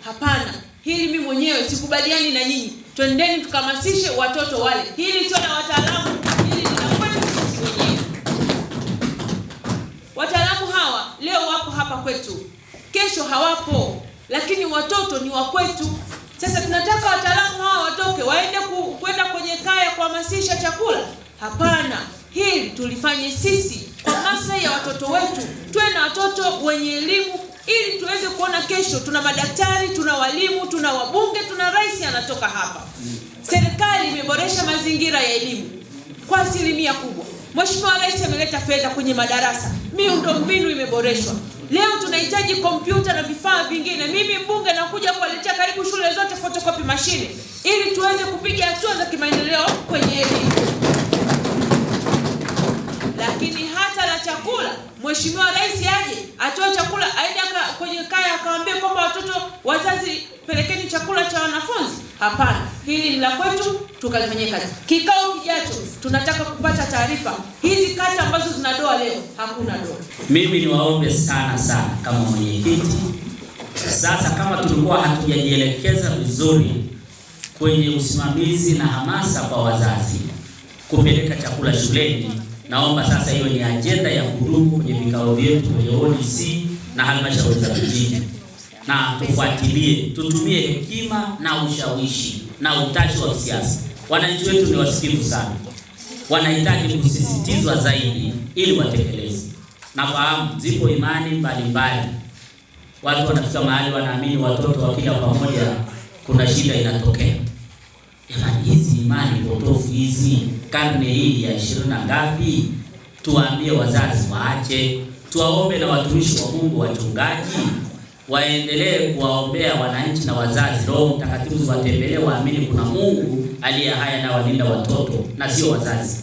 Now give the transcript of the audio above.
hapana, hili mimi mwenyewe sikubaliani na nyinyi. Twendeni tukahamasishe watoto wale. Hili sio la wataalamu, hili ni la kwetu sisi wenyewe. Wataalamu hawa leo wapo hapa kwetu, kesho hawapo, lakini watoto ni wa kwetu. Sasa tunataka wataalamu hawa watoke waende kwenda kwenye kaya kuhamasisha chakula? Hapana, hili tulifanye sisi kwa maslahi ya watoto wetu. Tuwe na watoto wenye elimu ili tuweze kuona kesho tuna madaktari, tuna walimu, tuna wabunge, tuna rais anatoka hapa. Serikali imeboresha mazingira ya elimu kwa asilimia kubwa. Mheshimiwa Rais ameleta fedha kwenye madarasa, miundombinu imeboreshwa. Leo tunahitaji kompyuta na vifaa vingine. Mimi mbunge nakuja kuwaletea karibu shule zote photocopy machine ili tuweze kupiga hatua za kimaendeleo kwenye elimu. Lakini hata la chakula, Mheshimiwa Rais aje atoe chakula, aende kwenye kaya akawaambia kwamba watoto, wazazi, pelekeni chakula cha wanafunzi? Hapana, hili ni la kwetu, tukalifanyia kazi. Kikao kijacho tunataka kupata taarifa hizi kata ambazo zina doa leo hakuna doa. Mimi niwaombe sana kama mwenyekiti, sasa kama tulikuwa hatujajielekeza vizuri kwenye usimamizi na hamasa kwa wazazi kupeleka chakula shuleni, naomba sasa hiyo ni ajenda ya kudumu kwenye vikao vyetu kwenye ODC na halmashauri za vijiji, na tufuatilie, tutumie hekima na ushawishi na utashi wa kisiasa. Wananchi wetu ni wasikivu sana, wanahitaji kusisitizwa zaidi ili watekeleze. Nafahamu zipo imani mbalimbali, watu wanafika mahali wanaamini watoto wakila pamoja kuna shida inatokea. Hizi imani potofu hizi, karne hii ya 20 na ngapi? Tuwaambie wazazi waache, tuwaombe na watumishi wa Mungu, wachungaji waendelee kuwaombea wananchi na wazazi. Roho Mtakatifu watembelee, waamini kuna Mungu aliye haya na walinda watoto na sio wazazi.